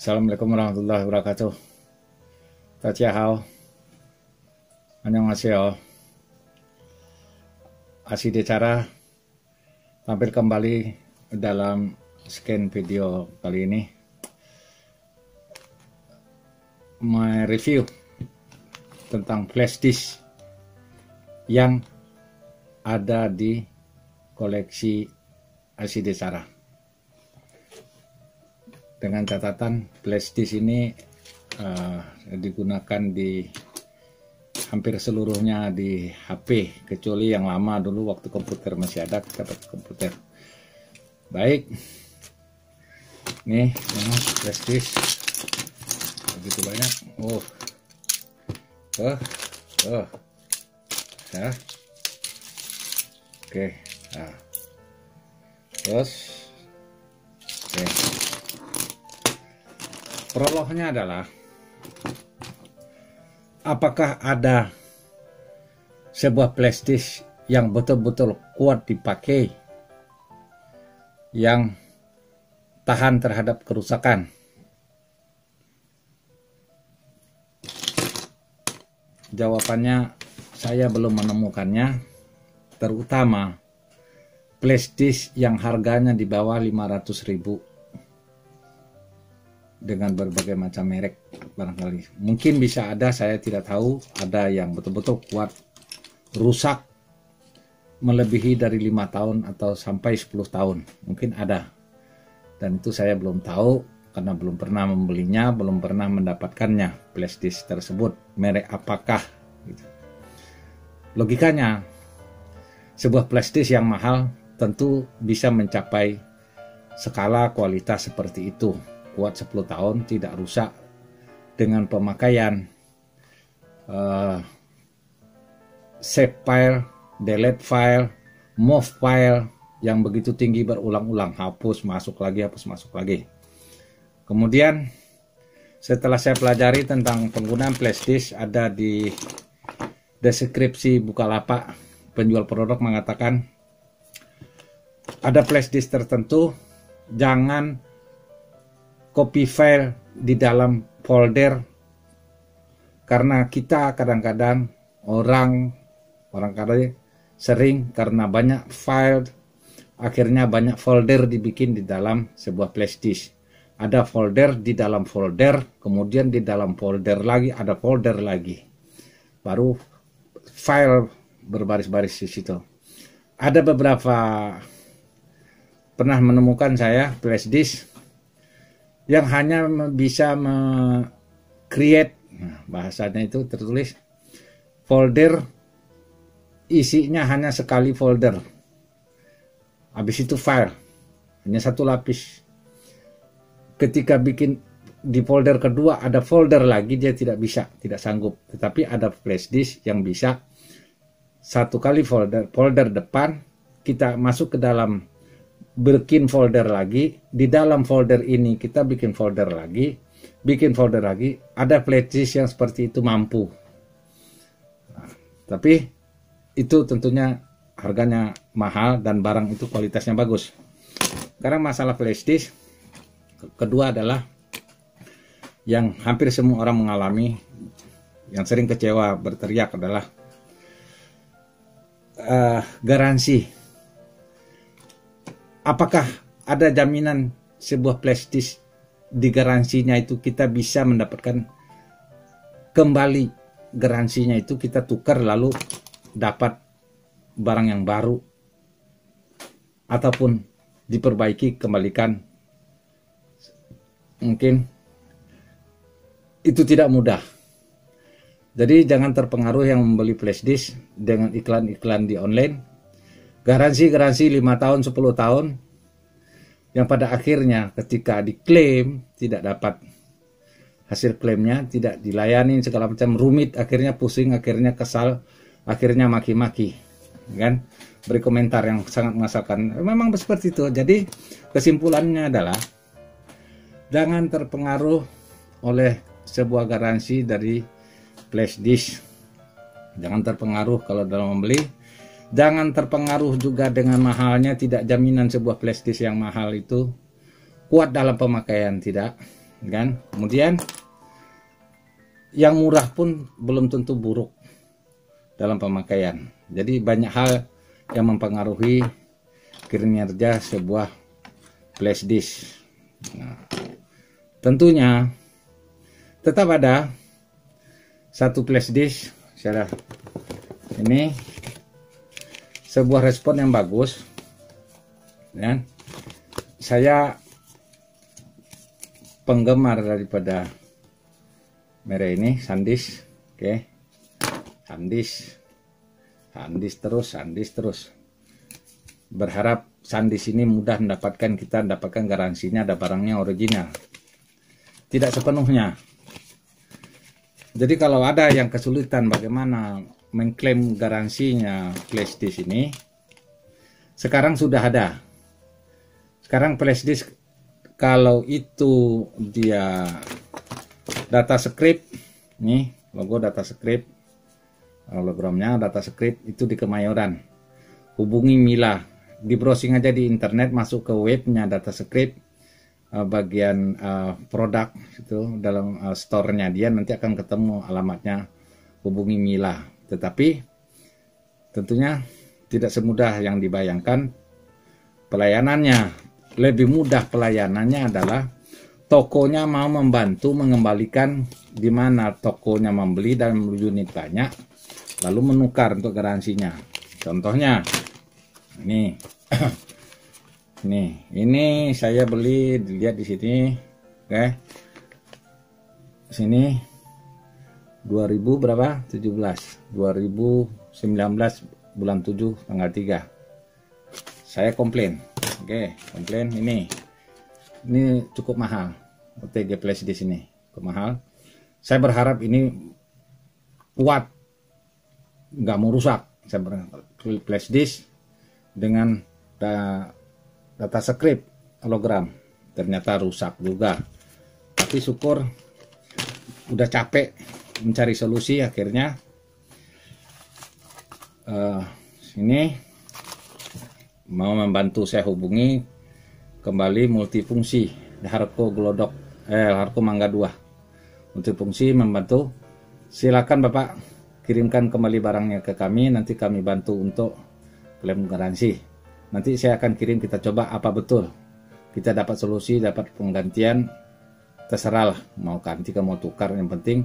Assalamualaikum warahmatullahi wabarakatuh. Tachihao. Annyeonghaseyo. Aside cara tampil kembali dalam scan video kali ini. Review tentang flash disk yang ada di koleksi Aside cara. Dengan catatan flash disk ini digunakan di hampir seluruhnya di HP, kecuali yang lama dulu waktu komputer masih ada, kita pakai komputer. Baik, nih flash disk begitu banyak. Ya. Oke, nah. Terus oke. Prolognya adalah, apakah ada sebuah flash disk yang betul-betul kuat dipakai, yang tahan terhadap kerusakan? Jawabannya, saya belum menemukannya, terutama flash disk yang harganya di bawah 500.000 dengan berbagai macam merek. Barangkali mungkin bisa ada, saya tidak tahu, ada yang betul-betul kuat, rusak melebihi dari 5 tahun atau sampai 10 tahun, mungkin ada, dan itu saya belum tahu karena belum pernah membelinya, belum pernah mendapatkannya flash disk tersebut, merek apakah gitu. Logikanya, sebuah flash disk yang mahal tentu bisa mencapai skala kualitas seperti itu, kuat 10 tahun, tidak rusak dengan pemakaian save file, delete file, move file yang begitu tinggi berulang-ulang, hapus masuk lagi, hapus masuk lagi. Kemudian setelah saya pelajari tentang penggunaan flash disk, ada di deskripsi Bukalapak, penjual produk mengatakan ada flash disk tertentu jangan copy file di dalam folder, karena kita kadang-kadang orang sering karena banyak file, akhirnya banyak folder dibikin di dalam sebuah flash disk. Ada folder di dalam folder, kemudian di dalam folder lagi ada folder lagi, baru file berbaris-baris di situ. Ada beberapa, pernah menemukan saya flash disk yang hanya bisa create, bahasanya itu tertulis folder, isinya hanya sekali folder, habis itu file, hanya satu lapis. Ketika bikin di folder kedua ada folder lagi, dia tidak bisa, tidak sanggup. Tetapi ada flash disk yang bisa satu kali folder depan, kita masuk ke dalam, bikin folder lagi, di dalam folder ini kita bikin folder lagi, ada flash disk yang seperti itu mampu. Nah, tapi itu tentunya harganya mahal dan barang itu kualitasnya bagus. Sekarang masalah flash disk kedua adalah yang hampir semua orang mengalami, yang sering kecewa berteriak adalah garansi. Apakah ada jaminan sebuah flash disk di garansinya itu kita bisa mendapatkan kembali garansinya itu, kita tukar lalu dapat barang yang baru, ataupun diperbaiki, kembalikan? Mungkin itu tidak mudah. Jadi jangan terpengaruh yang membeli flash disk dengan iklan-iklan di online, garansi 5 tahun 10 tahun, yang pada akhirnya ketika diklaim tidak dapat hasil klaimnya, tidak dilayani, segala macam, rumit, akhirnya pusing, akhirnya kesal, akhirnya maki-maki, kan, beri komentar yang sangat mengesalkan. Memang seperti itu. Jadi kesimpulannya adalah jangan terpengaruh oleh sebuah garansi dari flash disk. Jangan terpengaruh kalau dalam membeli. Jangan terpengaruh juga dengan mahalnya, tidak jaminan sebuah flash disk yang mahal itu kuat dalam pemakaian, tidak. kan? Kemudian yang murah pun belum tentu buruk dalam pemakaian. Jadi banyak hal yang mempengaruhi kinerja sebuah flash disk. Nah, tentunya tetap ada satu flash disk ini sebuah respon yang bagus, ya. Saya penggemar daripada merek ini, SanDisk. Oke, SanDisk terus. Berharap SanDisk ini mudah mendapatkan garansinya, ada barangnya original. Tidak sepenuhnya. Jadi kalau ada yang kesulitan bagaimana mengklaim garansinya flash disk ini, sekarang sudah ada. Sekarang flash disk kalau itu dia data script, nih logo data script, hologramnya data script itu di Kemayoran. Hubungi Mila, di browsing aja di internet, masuk ke webnya data script, bagian produk itu dalam store-nya dia, nanti akan ketemu alamatnya. Hubungi Mila. Tetapi tentunya tidak semudah yang dibayangkan pelayanannya. Lebih mudah pelayanannya adalah tokonya mau membantu mengembalikan, di mana tokonya membeli dan unit banyak lalu menukar untuk garansinya. Contohnya ini ini saya beli, dilihat di sini, oke. Sini 2000 berapa? 17 2019 bulan 7 tanggal 3. Saya komplain. Oke, komplain ini cukup mahal. OTG flash disk ini cukup mahal. Saya berharap ini kuat, nggak mau rusak. Saya berharap flash disk dengan data script hologram ternyata rusak juga. Tapi syukur udah capek mencari solusi, akhirnya ini mau membantu saya hubungi kembali multifungsi Harko Glodok Harko Mangga 2 multifungsi membantu. Silakan Bapak kirimkan kembali barangnya ke kami, nanti kami bantu untuk klaim garansi. Nanti saya akan kirim, kita coba apa betul kita dapat solusi, dapat penggantian, terserah lah mau ganti ke mau tukar, yang penting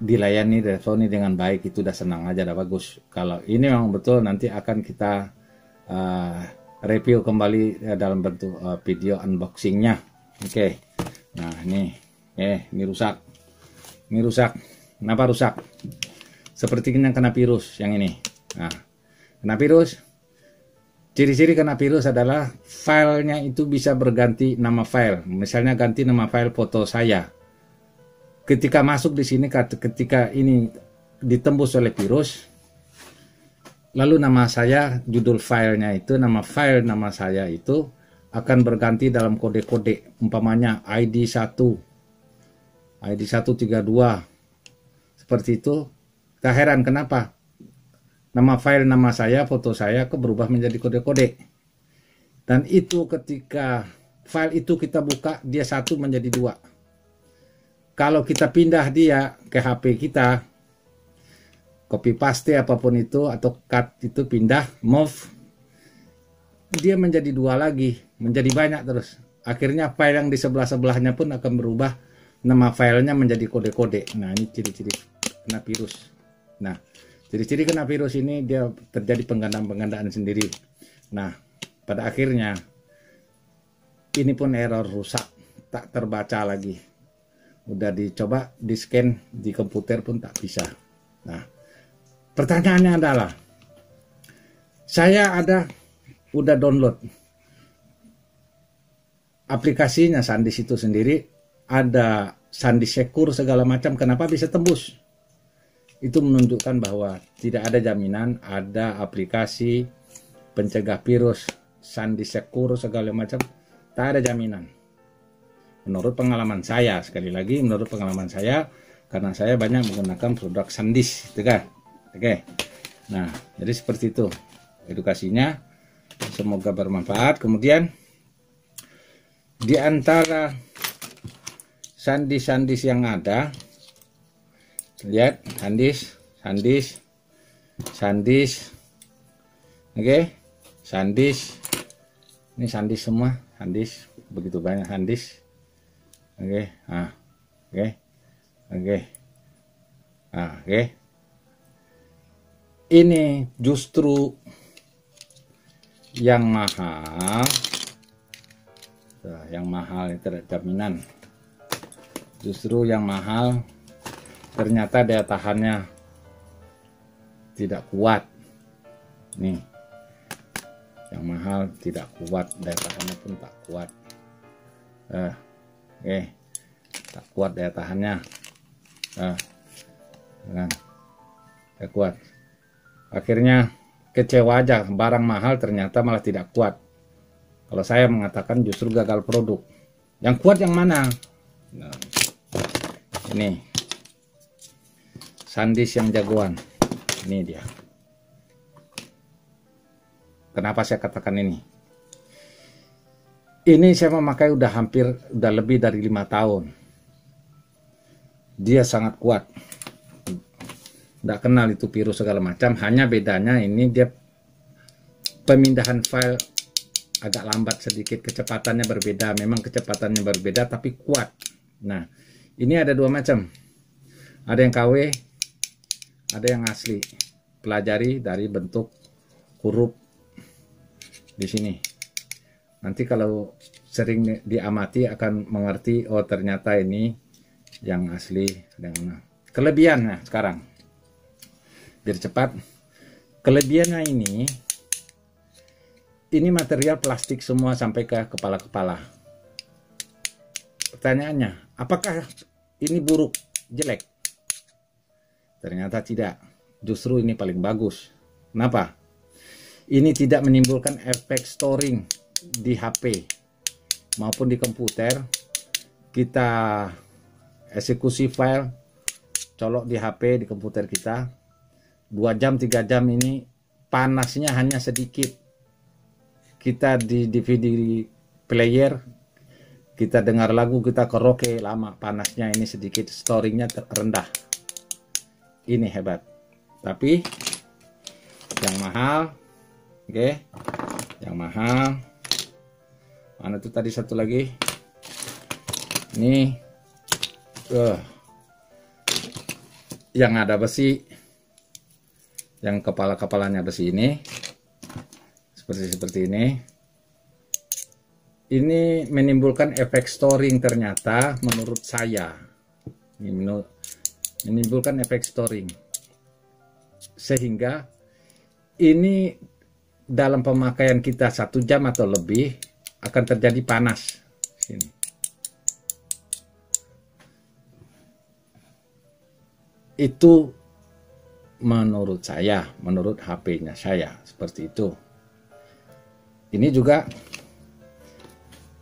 dilayani Sony dengan baik, itu udah senang aja, udah bagus. Kalau ini memang betul, nanti akan kita review kembali dalam bentuk video unboxingnya. Oke. Nah ini rusak. Kenapa rusak? Seperti yang kena virus yang ini. Nah, kena virus. Ciri-ciri kena virus adalah filenya itu bisa berganti nama file. Misalnya ganti nama file foto saya. Ketika masuk di sini, ketika ini ditembus oleh virus, lalu nama saya, judul filenya itu, nama saya itu akan berganti dalam kode-kode, umpamanya ID 1, ID 132, seperti itu. Kita heran kenapa nama saya, foto saya berubah menjadi kode-kode. Dan itu ketika file itu kita buka, dia 1 menjadi 2. Kalau kita pindah dia ke HP kita, copy paste apapun itu atau cut itu, pindah move, dia menjadi 2 lagi, menjadi banyak terus. Akhirnya file yang di sebelah-sebelahnya pun akan berubah, nama filenya menjadi kode-kode. Nah ini ciri-ciri kena virus. Nah ciri-ciri kena virus ini dia terjadi penggandaan sendiri. Nah pada akhirnya ini pun error, rusak, tak terbaca lagi. Udah dicoba di scan di komputer pun tak bisa. Nah pertanyaannya adalah, saya udah download aplikasinya SanDisk itu sendiri, ada SanDisk Secure segala macam, kenapa bisa tembus? Itu menunjukkan bahwa tidak ada jaminan, ada aplikasi pencegah virus SanDisk Secure segala macam, tak ada jaminan. Menurut pengalaman saya, sekali lagi menurut pengalaman saya, karena saya banyak menggunakan produk SanDisk, itu kan. Oke, nah jadi seperti itu edukasinya, semoga bermanfaat. Kemudian di antara SanDisk yang ada, lihat SanDisk, oke, SanDisk, ini SanDisk semua, SanDisk begitu banyak SanDisk, oke, oke. Ini justru yang mahal, itu tidak jaminan. Justru yang mahal ternyata daya tahannya tidak kuat. Nih, yang mahal tidak kuat, daya tahannya pun tak kuat. Tak kuat daya tahannya. Tak kuat. Akhirnya kecewa aja, barang mahal ternyata malah tidak kuat. Kalau saya mengatakan justru gagal produk. Yang kuat yang mana? Nah, ini SanDisk yang jagoan. Ini dia. Kenapa saya katakan ini? Ini saya memakai udah lebih dari 5 tahun. Dia sangat kuat. Nggak kenal itu virus segala macam. Hanya bedanya ini dia pemindahan file agak lambat sedikit, kecepatannya berbeda. Memang kecepatannya berbeda tapi kuat. Nah, ini ada dua macam. Ada yang KW, ada yang asli. Pelajari dari bentuk huruf di sini. Nanti kalau sering diamati akan mengerti, oh ternyata ini yang asli. Kelebihannya sekarang, biar cepat. Kelebihannya ini material plastik semua sampai ke kepala-kepala. Pertanyaannya, apakah ini buruk, jelek? Ternyata tidak. Justru ini paling bagus. Kenapa? Ini tidak menimbulkan efek storing di HP maupun di komputer. Kita eksekusi file, colok di HP, di komputer kita, 2 jam 3 jam ini panasnya hanya sedikit. Kita di DVD player, kita dengar lagu, kita karaoke lama, panasnya ini sedikit, storingnya rendah. Ini hebat. Tapi yang mahal, oke, yang mahal, mana tuh tadi satu lagi, ini yang ada besi, yang kepala-kepalanya besi ini, seperti ini. Ini menimbulkan efek storing ternyata menurut saya. Ini menimbulkan efek storing. Sehingga ini dalam pemakaian kita 1 jam atau lebih akan terjadi panas. Sini. Itu menurut saya, menurut HP-nya saya seperti itu. Ini juga,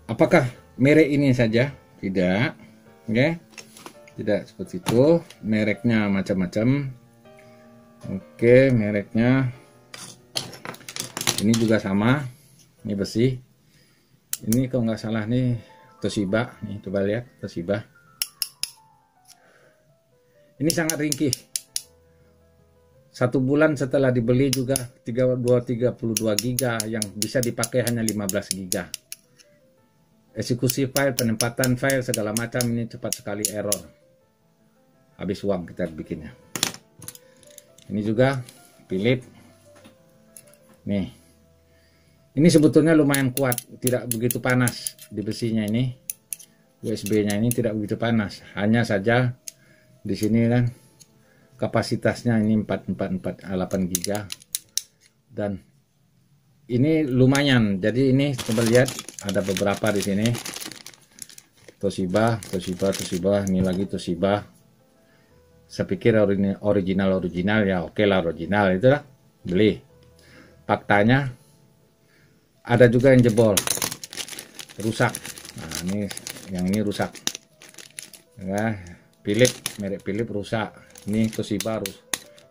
apakah merek ini saja? Tidak, oke? Tidak seperti itu. Mereknya macam-macam. Oke, mereknya ini juga sama. Ini besi. Ini kalau nggak salah nih Toshiba. Nih coba lihat Toshiba. Ini sangat ringkih. 1 bulan setelah dibeli juga 32 giga yang bisa dipakai hanya 15 giga. Eksekusi file, penempatan file segala macam ini cepat sekali error. Habis uang kita bikinnya. Ini juga Philips. Nih. Ini sebetulnya lumayan kuat, tidak begitu panas di besinya ini. USB-nya ini tidak begitu panas. Hanya saja di sini kan kapasitasnya ini 8 giga. Dan ini lumayan. Jadi ini coba lihat, ada beberapa di sini. Toshiba, ini lagi Toshiba. Saya pikir original ya, oke lah original itu lah, beli. Faktanya ada juga yang jebol, rusak. Nah ini yang ini rusak. Ya, Philips, merek Philips rusak. Ini Toshiba rusak.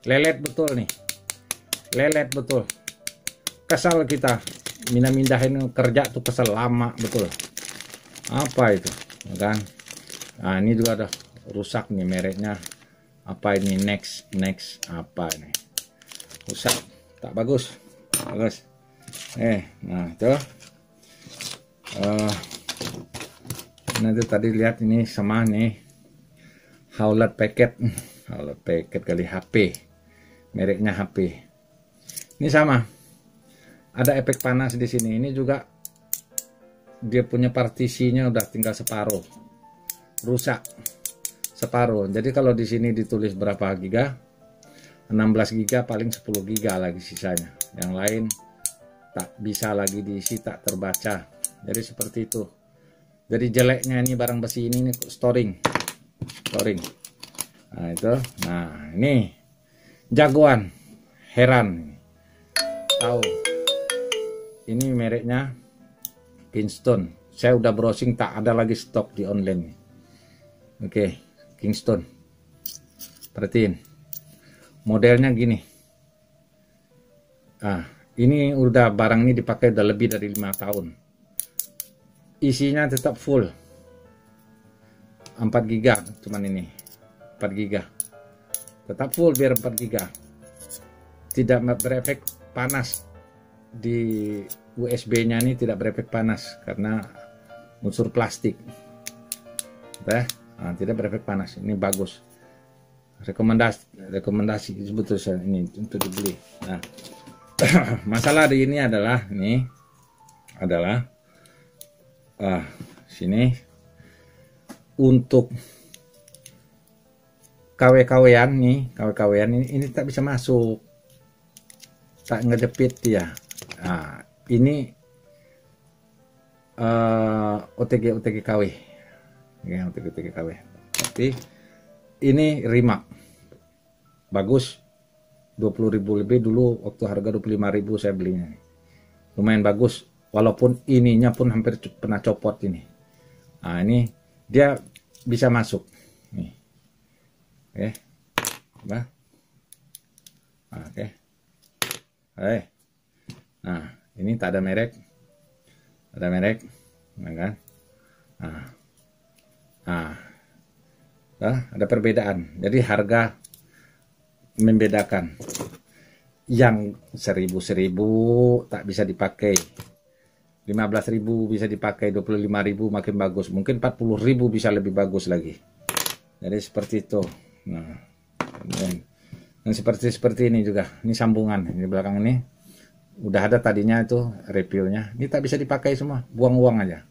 Lelet betul nih, lelet betul. Kesal kita, mindahin kerja tuh kesel lama betul. Apa itu, kan? Nah, ini juga ada rusak nih mereknya. Apa ini? Next apa ini? Rusak, tak bagus. Nah itu. Nah itu tadi lihat ini sama nih Howlett Packard kali HP, mereknya HP. Ini sama, ada efek panas di sini. Ini juga dia punya partisinya udah tinggal separuh, rusak separuh. Jadi kalau di sini ditulis berapa giga, 16 giga, paling 10 giga lagi sisanya. Yang lain tak bisa lagi diisi, tak terbaca. Jadi seperti itu. Jadi jeleknya ini barang besi ini storing. Nah itu, nah ini jagoan, heran, tahu. Ini mereknya Kingston. Saya udah browsing, tak ada lagi stok di online. Oke, Kingston. Perhatiin, modelnya gini. Ini udah barang ini dipakai udah lebih dari 5 tahun. Isinya tetap full 4 giga, cuman ini 4 giga tetap full, biar 4 giga tidak berefek panas. Di USB nya ini tidak berefek panas karena unsur plastik, tidak berefek panas. Ini bagus, rekomendasi sebetulnya ini untuk dibeli. Nah masalah di ini adalah sini untuk KW-KW-an nih, ini tak bisa masuk, tak ngejepit dia. Nah, ini OTG KW, ya, OTG KW. Tapi ini Rimac bagus, 20.000 lebih dulu, waktu harga 25.000 saya belinya. Lumayan bagus, walaupun ininya pun hampir pernah copot ini. Nah ini dia bisa masuk nih. Oke. Nah ini tak ada merek, nah kan. Ada perbedaan. Jadi harga membedakan. Yang 1.000 tak bisa dipakai, 15.000 bisa dipakai, 25.000 makin bagus, mungkin 40.000 bisa lebih bagus lagi. Jadi seperti itu. Nah, dan seperti ini juga. Ini sambungan di belakang ini udah ada tadinya itu reviewnya. Ini tak bisa dipakai semua, buang uang aja,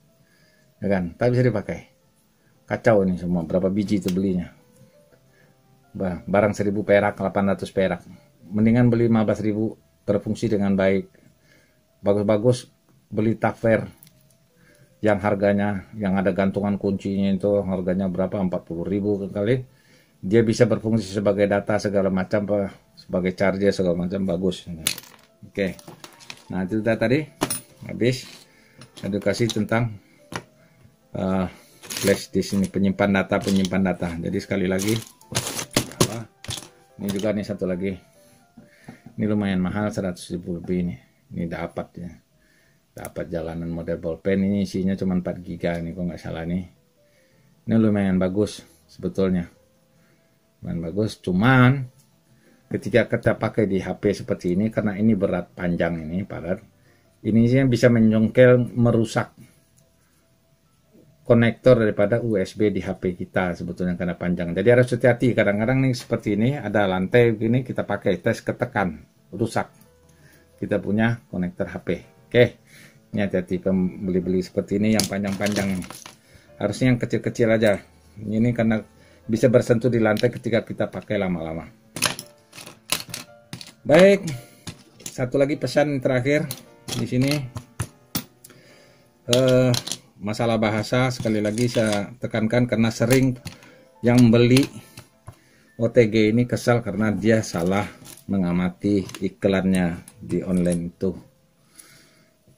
ya kan? Tak bisa dipakai. Kacau ini semua. Berapa biji itu belinya? Barang 1.000 perak, 800 perak. Mendingan beli 15.000 berfungsi dengan baik. Bagus-bagus beli Takver yang harganya, yang ada gantungan kuncinya itu harganya berapa? 40.000 kali. Dia bisa berfungsi sebagai data segala macam, sebagai charger segala macam, bagus. Oke. Nah itu tadi habis edukasi tentang flash disk ini, penyimpan data. Jadi sekali lagi, ini juga nih satu lagi. Ini lumayan mahal, 100.000 lebih ini. Ini dapat jalanan model ballpen. Ini isinya cuma 4 giga ini kalau nggak salah nih. Ini lumayan bagus sebetulnya. Lumayan bagus, cuman ketika kita pakai di HP seperti ini, karena ini berat, panjang ini padat, ini bisa menyongkel, merusak konektor daripada USB di HP kita sebetulnya karena panjang. Jadi harus hati-hati. Kadang-kadang nih seperti ini ada lantai begini, kita pakai tes ketekan, rusak kita punya konektor HP. Oke, ini hati-hati pembeli-beli seperti ini yang panjang-panjang. Harusnya yang kecil-kecil aja. Ini karena bisa bersentuh di lantai ketika kita pakai lama-lama. Baik, satu lagi pesan terakhir di sini. Masalah bahasa sekali lagi saya tekankan, karena sering yang beli OTG ini kesal karena dia salah mengamati iklannya di online itu.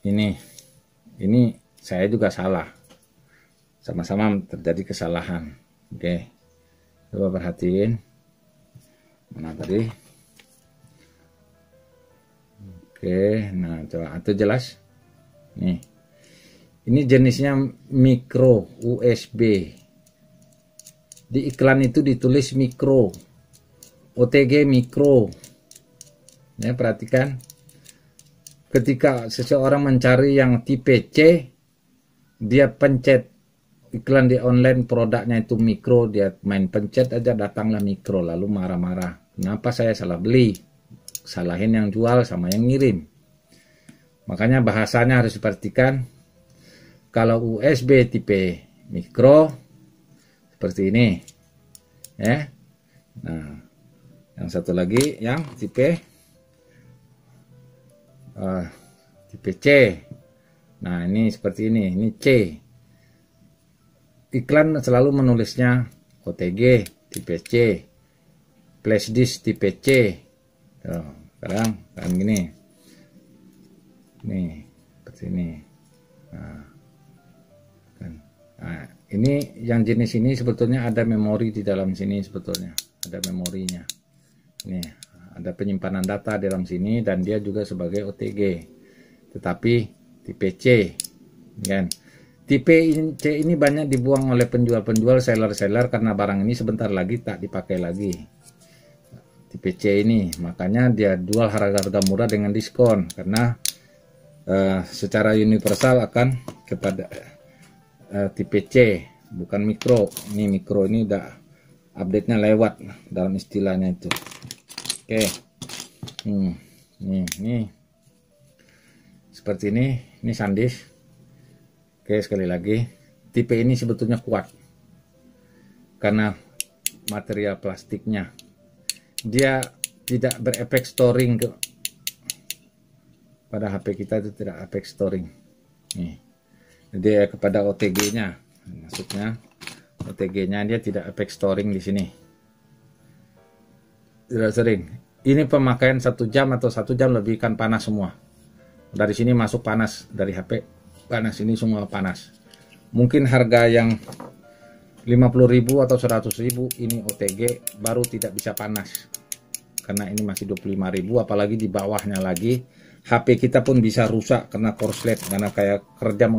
Ini saya juga salah, sama-sama terjadi kesalahan. Oke, coba perhatiin mana tadi. Oke, nah coba itu jelas nih. Ini jenisnya micro USB. Di iklan itu ditulis mikro, OTG mikro. Ya, perhatikan. Ketika seseorang mencari yang tipe C, dia pencet iklan di online produknya itu mikro, dia main pencet aja datanglah mikro, lalu marah-marah. Kenapa saya salah beli? Salahin yang jual sama yang ngirim. Makanya bahasanya harus diperhatikan. Kalau USB tipe mikro seperti ini, ya. Nah, yang satu lagi yang tipe C. Nah, ini seperti ini C. Iklan selalu menulisnya OTG tipe C, flash disk tipe C. Sekarang gini, nih seperti ini. Nah, ini yang jenis ini sebetulnya ada memori di dalam sini, sebetulnya ada memorinya. Ini ada penyimpanan data di dalam sini dan dia juga sebagai OTG. Tetapi tipe C, kan? Tipe C ini banyak dibuang oleh penjual-penjual, seller-seller karena barang ini sebentar lagi tak dipakai lagi. Tipe C ini, makanya dia jual harga-harga murah dengan diskon karena secara universal akan kepada tipe C, bukan mikro. Ini mikro ini udah update-nya lewat dalam istilahnya itu. Oke. Nih seperti ini SanDisk. Oke, sekali lagi, tipe ini sebetulnya kuat karena material plastiknya. Dia tidak berefek storing pada HP kita, itu tidak efek storing. Nih. Jadi kepada OTG-nya, maksudnya OTG-nya dia tidak efek storing di sini. Tidak sering. Ini pemakaian 1 jam atau 1 jam lebih kan panas semua. Dari sini masuk panas, dari HP panas, ini semua panas. Mungkin harga yang 50.000 atau 100.000 ini OTG baru tidak bisa panas. Karena ini masih 25.000, apalagi di bawahnya lagi HP kita pun bisa rusak karena korslet, karena kayak kerja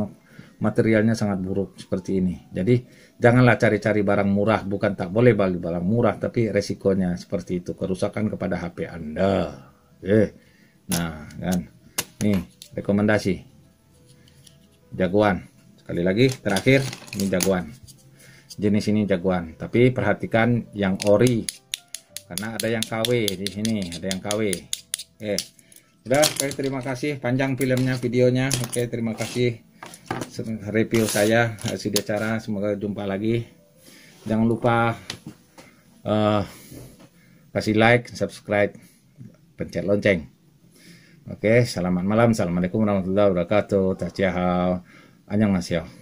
materialnya sangat buruk seperti ini. Jadi janganlah cari-cari barang murah, bukan tak boleh beli barang murah, tapi resikonya seperti itu, kerusakan kepada HP Anda. Nah, kan. Nih, rekomendasi. Jagoan. Sekali lagi, terakhir, ini jagoan. Jenis ini jagoan, tapi perhatikan yang ori. Karena ada yang KW di sini, ada yang KW. Udah, terima kasih. Panjang filmnya, videonya. Oke, terima kasih. Review saya hasil acara, semoga jumpa lagi. Jangan lupa kasih like, subscribe, pencet lonceng. Oke, selamat malam. Assalamualaikum warahmatullahi wabarakatuh. Annyeonghaseyo.